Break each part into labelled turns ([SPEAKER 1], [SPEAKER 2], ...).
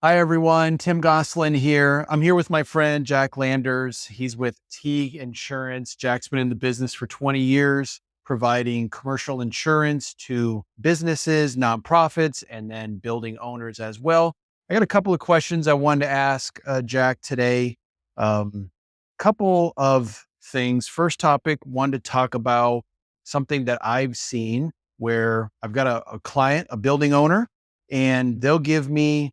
[SPEAKER 1] Hi, everyone. Tim Goslin here. I'm here with my friend, Jack Landers. He's with Teague Insurance. Jack's been in the business for 20 years, providing commercial insurance to businesses, nonprofits, and then building owners as well. I got a couple of questions I wanted to ask Jack today. Couple of things. First topic, wanted to talk about something that I've seen where I've got a client, a building owner, and they'll give me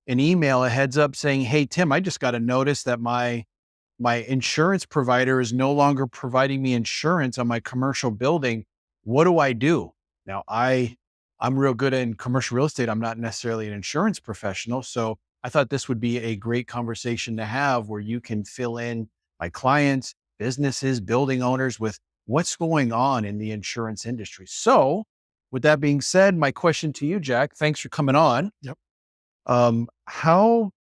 [SPEAKER 1] an email, a heads up saying, "Hey, Tim, I just got a notice that my insurance provider is no longer providing me insurance on my commercial building. What do I do?" Now, I'm real good in commercial real estate. I'm not necessarily an insurance professional, so I thought this would be a great conversation to have where you can fill in my clients, businesses, building owners with what's going on in the insurance industry. So, with that being said, my question to you, Jack, thanks for coming on.
[SPEAKER 2] Yep.
[SPEAKER 1] How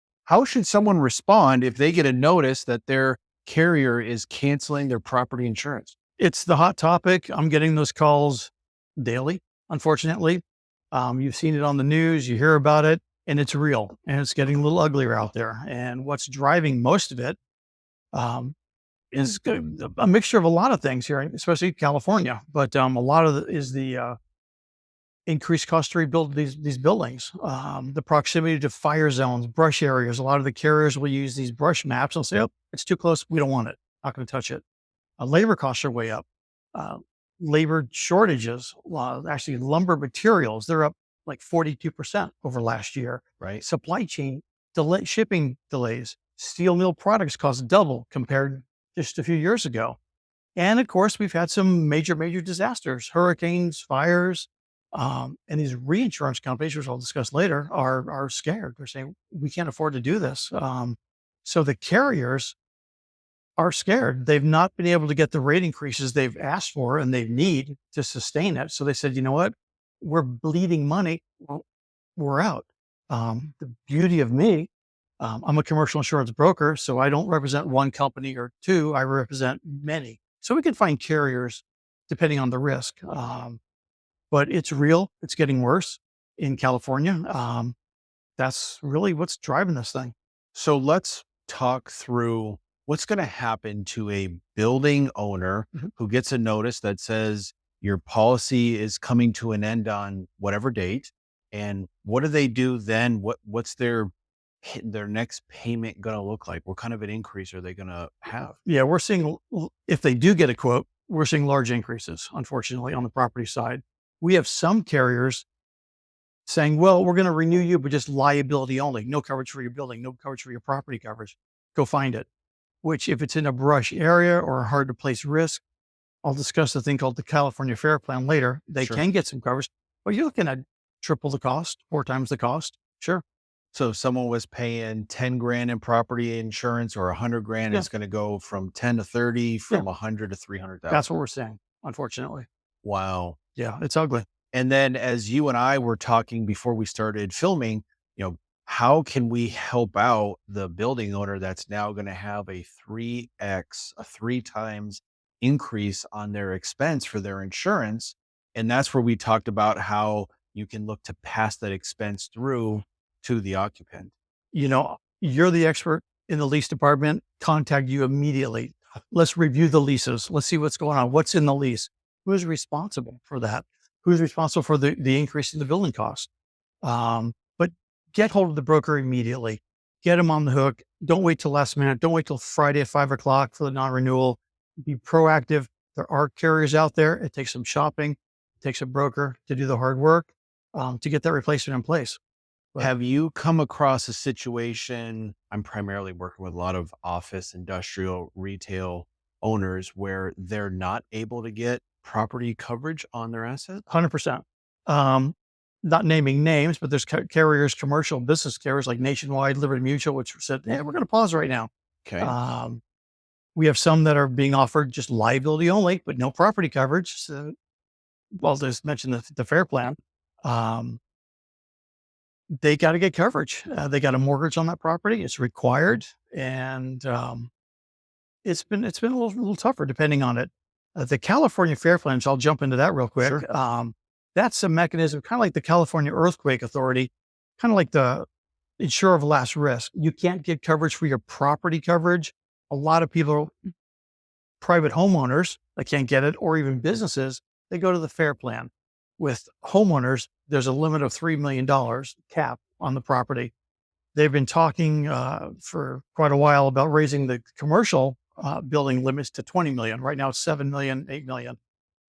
[SPEAKER 1] should someone respond if they get a notice that their carrier is canceling their property insurance?
[SPEAKER 2] It's the hot topic. I'm getting those calls daily, unfortunately. You've seen it on the news, you hear about it, and it's real, and it's getting a little uglier out there. And what's driving most of it is a mixture of a lot of things here, especially California. But a lot of it is the increased cost to rebuild these buildings, the proximity to fire zones, brush areas. A lot of the carriers will use these brush maps and say, "Oh, it's too close. We don't want it. Not going to touch it." Labor costs are way up. Labor shortages, actually lumber materials, they're up like 42% over last year.
[SPEAKER 1] Right.
[SPEAKER 2] Supply chain shipping delays, steel mill products cost double compared just a few years ago. And of course, we've had some major disasters, hurricanes, fires, and these reinsurance companies, which I'll discuss later, are scared. They're saying, we can't afford to do this. So the carriers are scared. They've not been able to get the rate increases they've asked for and they need to sustain it. So they said, you know what? We're bleeding money. Well, we're out. The beauty of me, I'm a commercial insurance broker, so I don't represent one company or two. I represent many. So we can find carriers depending on the risk. But it's real. It's getting worse in California. That's really what's driving this thing.
[SPEAKER 1] So let's talk through what's going to happen to a building owner
[SPEAKER 2] Mhm.
[SPEAKER 1] who gets a notice that says your policy is coming to an end on whatever date. And what do they do then? What's their next payment going to look like? What kind of an increase are they going to have?
[SPEAKER 2] Yeah, we're seeing, if they do get a quote, we're seeing large increases, unfortunately, on the property side. We have some carriers saying, well, we're going to renew you, but just liability only, no coverage for your building, no coverage for your property coverage. Go find it. Which, if it's in a brush area or a hard to place risk, I'll discuss the thing called the California Fair Plan later. They
[SPEAKER 1] Sure.
[SPEAKER 2] can get some coverage, but you're looking at triple the cost, 4 times the cost. Sure.
[SPEAKER 1] So if someone was paying 10 grand in property insurance or 100 grand,
[SPEAKER 2] Yeah.
[SPEAKER 1] it's going to go from 10 to 30, from
[SPEAKER 2] Yeah.
[SPEAKER 1] 100 to 300,000.
[SPEAKER 2] That's what we're saying, unfortunately.
[SPEAKER 1] Wow.
[SPEAKER 2] Yeah, it's ugly.
[SPEAKER 1] And then as you and I were talking before we started filming, how can we help out the building owner that's now going to have a 3 times increase on their expense for their insurance? And that's where we talked about how you can look to pass that expense through to the occupant.
[SPEAKER 2] You're the expert in the lease department. Contact you immediately. Let's review the leases. Let's see what's going on. What's in the lease? Who's responsible for that? Who's responsible for the increase in the building cost? But get hold of the broker immediately. Get them on the hook. Don't wait till last minute. Don't wait till Friday at 5 o'clock for the non-renewal. Be proactive. There are carriers out there. It takes some shopping. It takes a broker to do the hard work to get that replacement in place. But
[SPEAKER 1] Have you come across a situation? I'm primarily working with a lot of office, industrial, retail owners where they're not able to get property coverage on their assets.
[SPEAKER 2] 100%. Not naming names, but there's carriers, commercial business carriers like Nationwide, Liberty Mutual, which said, "Hey, we're going to pause right now."
[SPEAKER 1] Okay.
[SPEAKER 2] We have some that are being offered just liability only, but no property coverage. So, well, just mentioned the fair plan. They got to get coverage. They got a mortgage on that property. It's required. And it's been a little tougher depending on it. The California Fair Plan, so I'll jump into that real quick.
[SPEAKER 1] Sure.
[SPEAKER 2] That's a mechanism, kind of like the California Earthquake Authority, kind of like the insurer of last risk. You can't get coverage for your property coverage. A lot of people, private homeowners, that can't get it, or even businesses, they go to the FAIR plan. With homeowners, there's a limit of $3 million cap on the property. They've been talking for quite a while about raising the commercial building limits to 20 million. Right now it's 7 million, 8 million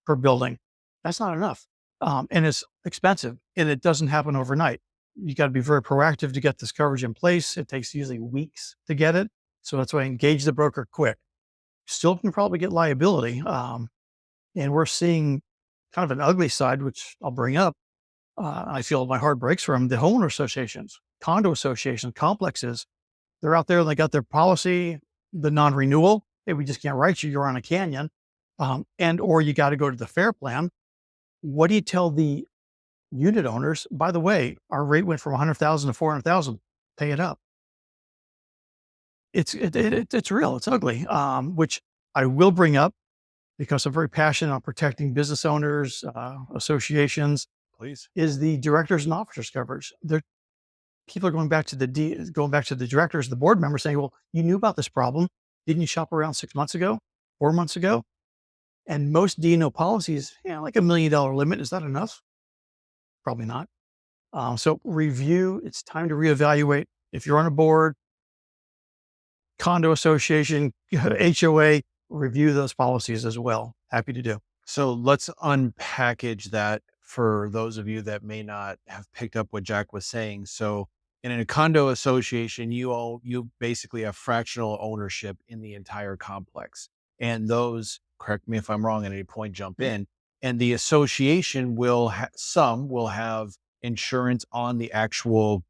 [SPEAKER 2] per building. That's not enough. And it's expensive, and it doesn't happen overnight. You got to be very proactive to get this coverage in place. It takes usually weeks to get it. So that's why I engage the broker quick. Still can probably get liability. And we're seeing kind of an ugly side, which I'll bring up. I feel my heart breaks from the homeowner associations, condo associations, complexes. They're out there and they got their policy, the non-renewal. Hey, we just can't write you. You're on a canyon. Or you got to go to the FAIR plan. What do you tell the unit owners? By the way, our rate went from 100,000 to 400,000. Pay it up. It's real. It's ugly. Which I will bring up because I'm very passionate on protecting business owners, associations.
[SPEAKER 1] Please.
[SPEAKER 2] Is the directors and officers coverage. People are going back to the directors, the board members saying, well, you knew about this problem. Didn't you shop around 6 months ago, 4 months ago? And most D&O policies, like $1 million limit. Is that enough? Probably not. So review, it's time to reevaluate. If you're on a board, condo association, HOA, review those policies as well. Happy to do.
[SPEAKER 1] So let's unpackage that for those of you that may not have picked up what Jack was saying. So in a condo association, you basically have fractional ownership in the entire complex. And those, correct me if I'm wrong at any point, jump in. And the association will have insurance on the actual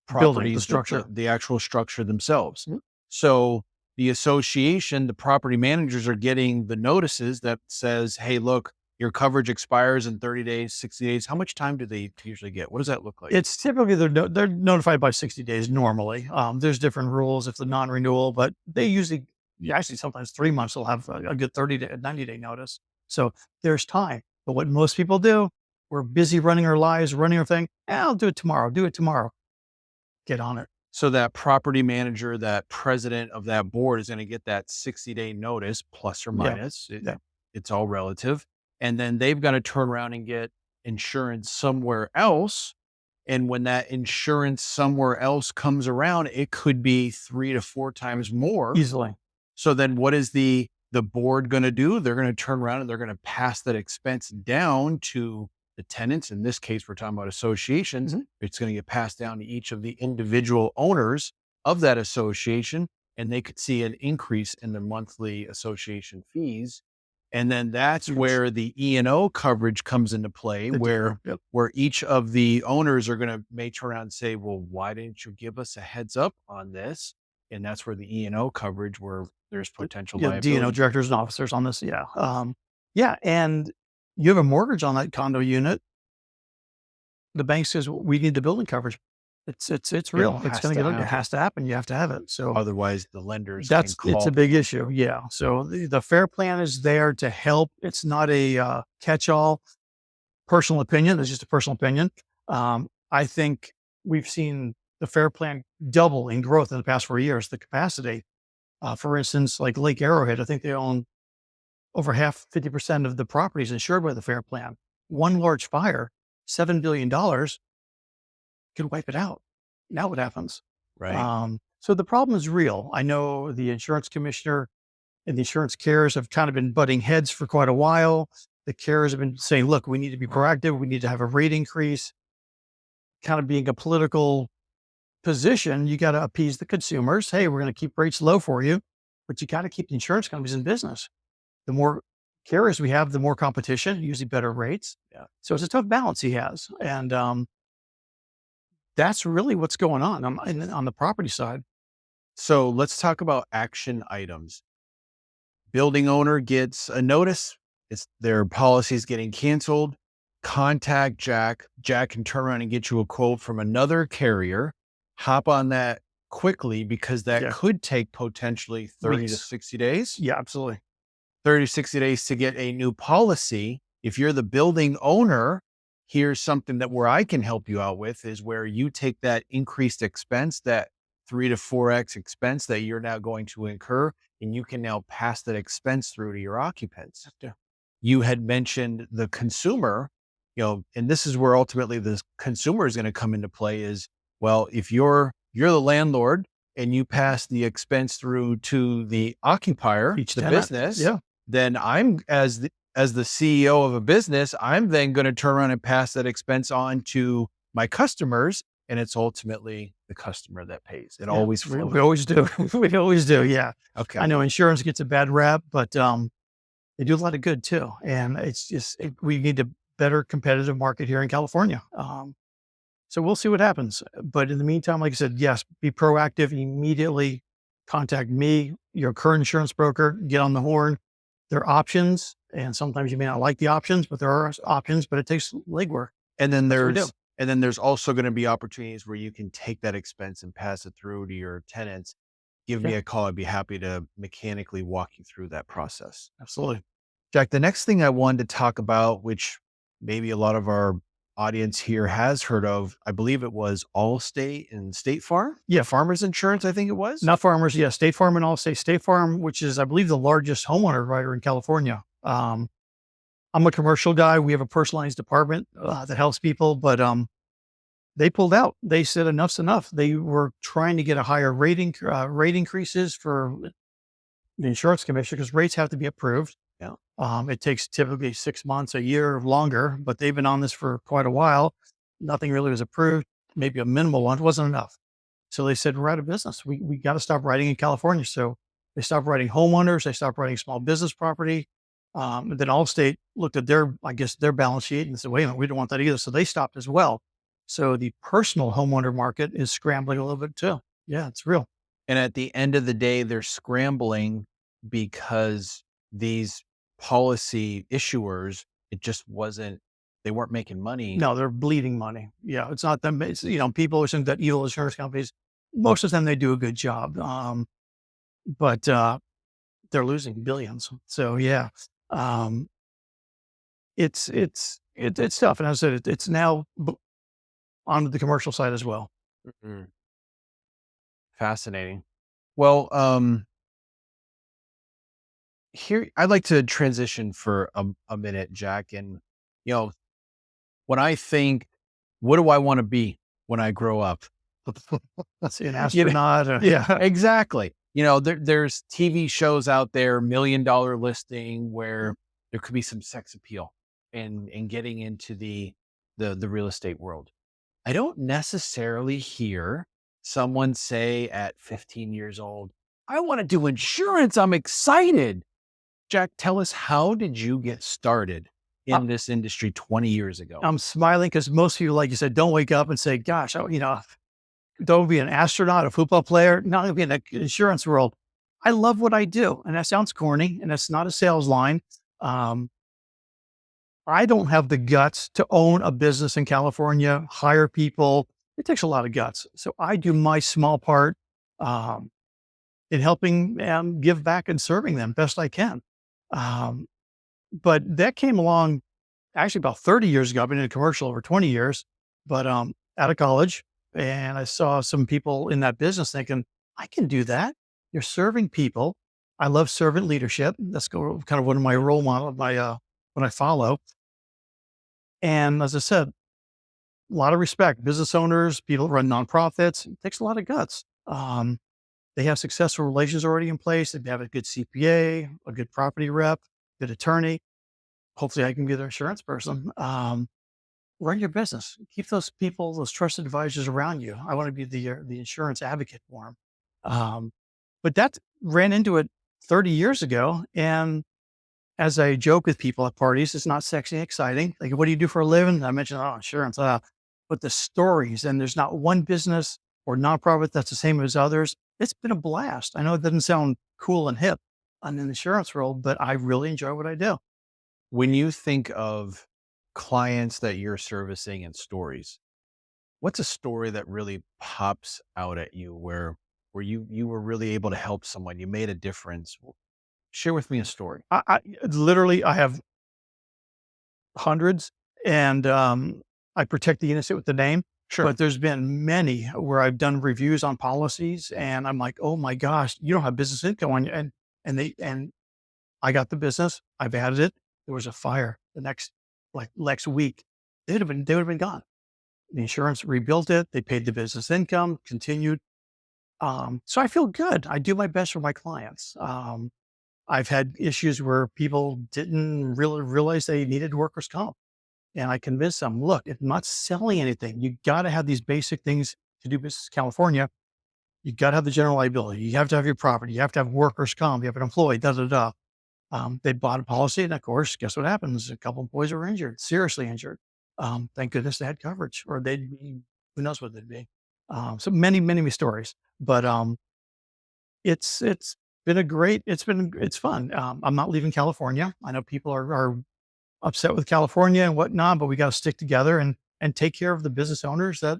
[SPEAKER 2] Building,
[SPEAKER 1] properties,
[SPEAKER 2] the structure.
[SPEAKER 1] the actual structure themselves.
[SPEAKER 2] Mhm.
[SPEAKER 1] So the association, the property managers are getting the notices that says, hey, look, your coverage expires in 30 days, 60 days. How much time do they usually get? What does that look like?
[SPEAKER 2] It's typically they're notified by 60 days normally. There's different rules if the non-renewal, but they usually, actually sometimes 3 months will have a good 90-day notice. So there's time. But what most people do, we're busy running our lives, running our thing. I'll do it tomorrow. Get on it.
[SPEAKER 1] So that property manager, that president of that board is going to get that 60-day notice, plus or minus. It's all relative. And then they've got to turn around and get insurance somewhere else. And when that insurance somewhere else comes around, it could be 3 to 4 times more.
[SPEAKER 2] Easily.
[SPEAKER 1] So then what is the board going to do? They're going to turn around and they're going to pass that expense down to the tenants. In this case, we're talking about associations.
[SPEAKER 2] Mm-hmm.
[SPEAKER 1] It's going to get passed down to each of the individual owners of that association. And they could see an increase in the monthly association fees. And then that's where the E&O coverage comes into play, where each of the owners are going to may turn around and say, well, why didn't you give us a heads up on this? And that's where the E&O coverage, where there's potential liability.
[SPEAKER 2] D&O directors and officers on this. And you have a mortgage on that condo unit. The bank says, we need the building coverage. It's real. It's going to get ugly. It has to happen. You have to have it. So
[SPEAKER 1] otherwise the lenders
[SPEAKER 2] it's a big issue. Yeah. So the FAIR plan is there to help. It's not a catch-all personal opinion. It's just a personal opinion. I think we've seen the FAIR plan double in growth in the past 4 years, the capacity. For instance, like Lake Arrowhead, I think they own over 50% of the properties insured by the FAIR plan. One large fire, $7 billion, could wipe it out. Now what happens?
[SPEAKER 1] Right.
[SPEAKER 2] So the problem is real. I know the insurance commissioner and the insurance carriers have kind of been butting heads for quite a while. The carriers have been saying, look, we need to be proactive. We need to have a rate increase. Kind of being a political position, you got to appease the consumers. Hey, we're going to keep rates low for you, but you got to keep the insurance companies in business. The more carriers we have, the more competition, usually better rates.
[SPEAKER 1] Yeah.
[SPEAKER 2] So it's a tough balance he has. And that's really what's going on the property side.
[SPEAKER 1] So let's talk about action items. Building owner gets a notice. Their policy is getting canceled. Contact Jack. Jack can turn around and get you a quote from another carrier. Hop on that quickly, because that could take potentially 30 to 60 days.
[SPEAKER 2] Yeah, absolutely.
[SPEAKER 1] 30 to 60 days to get a new policy. If you're the building owner, here's something that where I can help you out with is where you take that increased expense, that 3 to 4x expense that you're now going to incur, and you can now pass that expense through to your occupants.
[SPEAKER 2] Yeah.
[SPEAKER 1] You had mentioned the consumer, and this is where ultimately the consumer is going to come into play is, well, if you're the landlord and you pass the expense through to the occupier,
[SPEAKER 2] Each
[SPEAKER 1] the
[SPEAKER 2] tenant.
[SPEAKER 1] business,
[SPEAKER 2] Yeah.
[SPEAKER 1] then I'm as the CEO of a business, I'm then going to turn around and pass that expense on to my customers, and it's ultimately the customer that pays. It
[SPEAKER 2] Yeah.
[SPEAKER 1] always
[SPEAKER 2] We,
[SPEAKER 1] flows.
[SPEAKER 2] we always do. We always do. Yeah.
[SPEAKER 1] Okay.
[SPEAKER 2] I know insurance gets a bad rap, but they do a lot of good too. And it's just, we need a better competitive market here in California. So we'll see what happens. But in the meantime, like I said, yes, be proactive, immediately contact me, your current insurance broker, get on the horn. There are options. And sometimes you may not like the options, but there are options, but it takes legwork.
[SPEAKER 1] And then
[SPEAKER 2] That's what we do.
[SPEAKER 1] there's also going to be opportunities where you can take that expense and pass it through to your tenants. Give me
[SPEAKER 2] Yeah,
[SPEAKER 1] a call. I'd be happy to mechanically walk you through that process.
[SPEAKER 2] absolutely.
[SPEAKER 1] Jack, the next thing I wanted to talk about, which maybe a lot of our audience here has heard of, I believe it was Allstate and State Farm,
[SPEAKER 2] Yeah.
[SPEAKER 1] Farmers Insurance, I think it was.
[SPEAKER 2] Not Farmers. Yeah. State Farm and Allstate. State Farm, which is, I believe, the largest homeowner writer in California. I'm a commercial guy. We have a personalized department that helps people, but they pulled out. They said enough's enough. They were trying to get a higher rate increases for the insurance commission because rates have to be approved.
[SPEAKER 1] Yeah.
[SPEAKER 2] It takes typically 6 months, a year or longer, but they've been on this for quite a while. Nothing really was approved. Maybe a minimal one wasn't enough. So they said, we're out of business. We got to stop writing in California. So they stopped writing homeowners. They stopped writing small business property. And then Allstate looked at their balance sheet and said, wait a minute, we don't want that either. So they stopped as well. So the personal homeowner market is scrambling a little bit too. Yeah, it's real.
[SPEAKER 1] And at the end of the day, they're scrambling because these policy issuers, they weren't making money.
[SPEAKER 2] No, they're bleeding money. Yeah, it's not them. It's, people assume that evil insurance companies, most of the time they do a good job. But they're losing billions. So yeah, it's tough. And as I said, it's now onto the commercial side as well.
[SPEAKER 1] Mhm. Fascinating. Well, here I'd like to transition for a minute, Jack. And when I think, what do I want to be when I grow up?
[SPEAKER 2] Let's see, an
[SPEAKER 1] You know,
[SPEAKER 2] astronaut.
[SPEAKER 1] yeah, exactly. There's TV shows out there, $1 Million Listing, where there could be some sex appeal and getting into the real estate world. I don't necessarily hear someone say at 15 years old, I want to do insurance. I'm excited. Jack, tell us, how did you get started in this industry 20 years ago?
[SPEAKER 2] I'm smiling because most people, like you said, don't wake up and say, gosh, don't be an astronaut, a football player, not gonna be in the insurance world. I love what I do. And that sounds corny and that's not a sales line. I don't have the guts to own a business in California, hire people. It takes a lot of guts. So I do my small part in helping them give back and serving them best I can. But that came along actually about 30 years ago. I've been in a commercial over 20 years, but out of college. And I saw some people in that business thinking, I can do that. You're serving people. I love servant leadership. That's kind of one of my role models, what I follow. And as I said, a lot of respect. Business owners, people who run nonprofits, it takes a lot of guts. They have successful relations already in place. They have a good CPA, a good property rep, good attorney. Hopefully I can be their insurance person. Run your business. Keep those people, those trusted advisors around you. I want to be the insurance advocate for them. But that ran into it 30 years ago. And as I joke with people at parties, it's not sexy and exciting. Like, what do you do for a living? I mentioned, insurance. But the stories, and there's not one business or nonprofit that's the same as others. It's been a blast. I know it doesn't sound cool and hip in the insurance world, but I really enjoy what I do.
[SPEAKER 1] When you think of clients that you're servicing and stories, what's a story that really pops out at you where you were really able to help someone, you made a difference? Share with me a story.
[SPEAKER 2] I literally, I have hundreds and I protect the innocent with the name.
[SPEAKER 1] Sure.
[SPEAKER 2] But there's been many where I've done reviews on policies, and I'm like, oh my gosh, you don't have business income on you, and I got the business, I've added it. There was a fire the next week. They would have been gone. The insurance rebuilt it. They paid the business income, continued. So I feel good. I do my best for my clients. I've had issues where people didn't really realize they needed workers' comp. And I convinced them, look, if I'm not selling anything, you got to have these basic things to do business in California. You got to have the general liability. You have to have your property. You have to have workers' comp. You have an employee, da, da, da. They bought a policy. And of course, guess what happens? A couple employees were injured, seriously injured. Thank goodness they had coverage, or they'd be, who knows what they'd be. So many stories, but it's been it's fun. I'm not leaving California. I know people are upset with California and whatnot, but we got to stick together and take care of the business owners that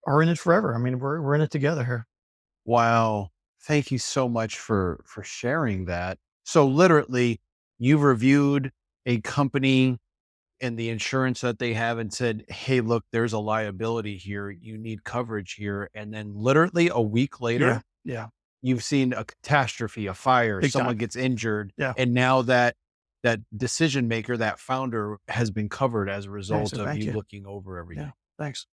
[SPEAKER 2] are in it forever. I mean, we're in it together here.
[SPEAKER 1] Wow. Thank you so much for sharing that. So literally, you've reviewed a company and the insurance that they have and said, "Hey, look, there's a liability here. You need coverage here." And then literally a week
[SPEAKER 2] Yeah,
[SPEAKER 1] later,
[SPEAKER 2] yeah,
[SPEAKER 1] you've seen a catastrophe, a fire,
[SPEAKER 2] big
[SPEAKER 1] someone
[SPEAKER 2] time.
[SPEAKER 1] gets injured,
[SPEAKER 2] Yeah,
[SPEAKER 1] and now that decision maker, that founder has been covered as a
[SPEAKER 2] yeah.
[SPEAKER 1] result
[SPEAKER 2] So
[SPEAKER 1] of
[SPEAKER 2] thank
[SPEAKER 1] you
[SPEAKER 2] you.
[SPEAKER 1] looking over
[SPEAKER 2] Yeah,
[SPEAKER 1] everything.
[SPEAKER 2] thanks.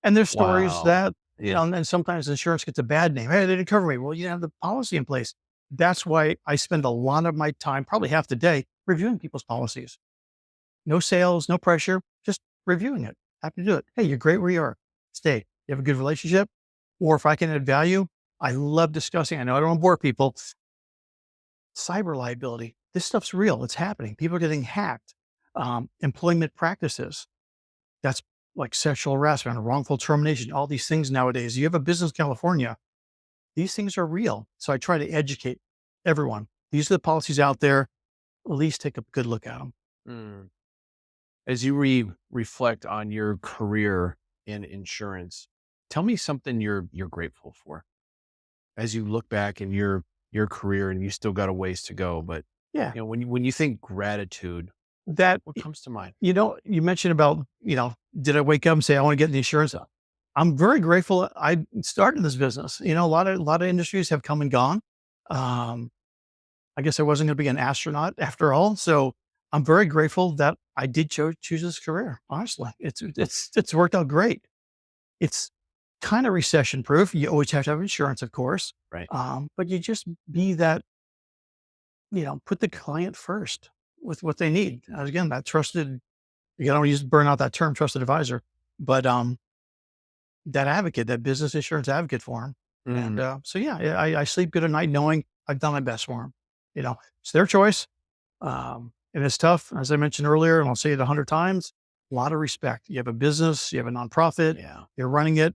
[SPEAKER 2] And there's stories
[SPEAKER 1] Wow.
[SPEAKER 2] that, and sometimes insurance gets a bad name. Hey, they didn't cover me. Well, you didn't have the policy in place. That's why I spend a lot of my time, probably half the day, reviewing people's policies. No sales, no pressure, just reviewing it. Happy to do it. Hey, you're great where you are. Stay. You have a good relationship. Or if I can add value, I love discussing. I know I don't want to bore people. Cyber liability. This stuff's real. It's happening. People are getting hacked. Employment practices. That's like sexual harassment, wrongful termination, all these things nowadays. You have a business in California, these things are real. So I try to educate everyone. These are the policies out there. At least take a good look at them.
[SPEAKER 1] Mm. As you reflect on your career in insurance, tell me something you're grateful for as you look back in your career, and you still got a ways to go. But
[SPEAKER 2] Yeah.
[SPEAKER 1] when you think gratitude,
[SPEAKER 2] That,
[SPEAKER 1] what comes to mind?
[SPEAKER 2] you mentioned about, did I wake up and say, I want to get in the insurance? I'm very grateful I started this business. A lot of industries have come and gone. Um, I guess I wasn't going to be an astronaut after all. So I'm very grateful that I did choose this career. Honestly, it's worked out great. It's kind of recession proof. You always have to have insurance, of course.
[SPEAKER 1] Right.
[SPEAKER 2] But you just be that, put the client first with what they need. Again, that trusted, you don't use burn out that term, trusted advisor, but that advocate, that business insurance advocate for them. And
[SPEAKER 1] Mm.
[SPEAKER 2] so, yeah, I sleep good at night knowing I've done my best for them. It's their choice. And it's tough, as I mentioned earlier, and I'll say it 100 times, a lot of respect. You have a business, you have a nonprofit,
[SPEAKER 1] Yeah.
[SPEAKER 2] you're running it,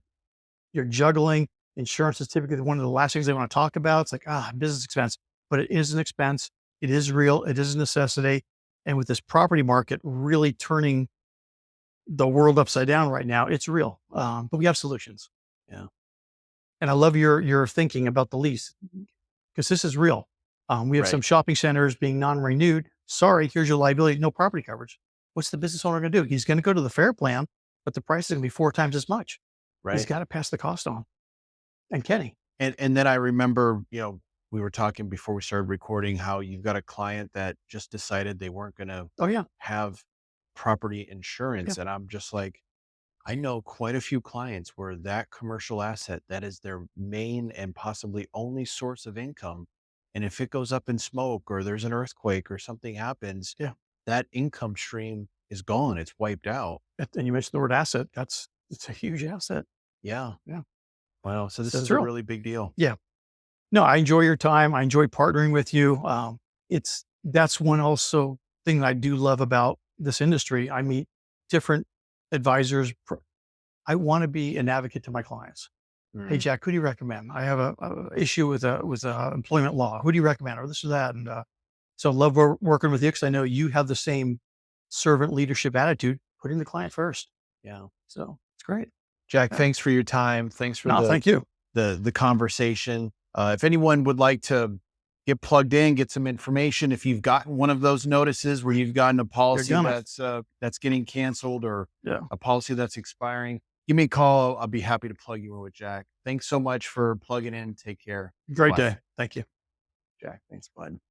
[SPEAKER 2] you're juggling. Insurance is typically one of the last things they want to talk about. It's like, business expense, but it is an expense. It is real. It is a necessity. And with this property market really turning the world upside down right now, it's real. But we have solutions.
[SPEAKER 1] Yeah.
[SPEAKER 2] And I love your thinking about the lease because this is real. We have some
[SPEAKER 1] Right.
[SPEAKER 2] shopping centers being non-renewed. Sorry, here's your liability, no property coverage. What's the business owner going to do? He's going to go to the fair plan, but the price is going to be 4 times as much. He's
[SPEAKER 1] Right.
[SPEAKER 2] got to pass the cost on. And Kenny,
[SPEAKER 1] And then I remember, we were talking before we started recording how you've got a client that just decided they weren't going to
[SPEAKER 2] oh yeah,
[SPEAKER 1] have property
[SPEAKER 2] yeah,
[SPEAKER 1] insurance. And I'm just like, I know quite a few clients where that commercial asset, that is their main and possibly only source of income. And if it goes up in smoke or there's an earthquake or something happens,
[SPEAKER 2] yeah.
[SPEAKER 1] that income stream is gone. It's wiped out.
[SPEAKER 2] And you mentioned the word asset. It's a huge asset.
[SPEAKER 1] Yeah.
[SPEAKER 2] Yeah.
[SPEAKER 1] Wow. So this
[SPEAKER 2] So
[SPEAKER 1] is
[SPEAKER 2] it's
[SPEAKER 1] a
[SPEAKER 2] real.
[SPEAKER 1] really big deal.
[SPEAKER 2] Yeah. No, I enjoy your time. I enjoy partnering with you. That's one also thing that I do love about this industry. I meet different advisors. I want to be an advocate to my clients. Hey,
[SPEAKER 1] Mm.
[SPEAKER 2] Jack, who do you recommend? I have a issue with employment law. Who do you recommend? Or this or that. And so I love working with you because I know you have the same servant leadership attitude, putting the client first.
[SPEAKER 1] Yeah.
[SPEAKER 2] So it's great.
[SPEAKER 1] Jack,
[SPEAKER 2] Yeah.
[SPEAKER 1] thanks for your time. Thanks for
[SPEAKER 2] No, thank you.
[SPEAKER 1] the conversation. If anyone would like to get plugged in, get some information. If you've gotten one of those notices where you've gotten a policy
[SPEAKER 2] gonna.
[SPEAKER 1] that's getting canceled or
[SPEAKER 2] Yeah.
[SPEAKER 1] a policy that's expiring, give me a call. I'll be happy to plug you in with Jack. Thanks so much for plugging in. Take care.
[SPEAKER 2] Great
[SPEAKER 1] Bye.
[SPEAKER 2] day. Thank you.
[SPEAKER 1] Jack. Thanks, bud.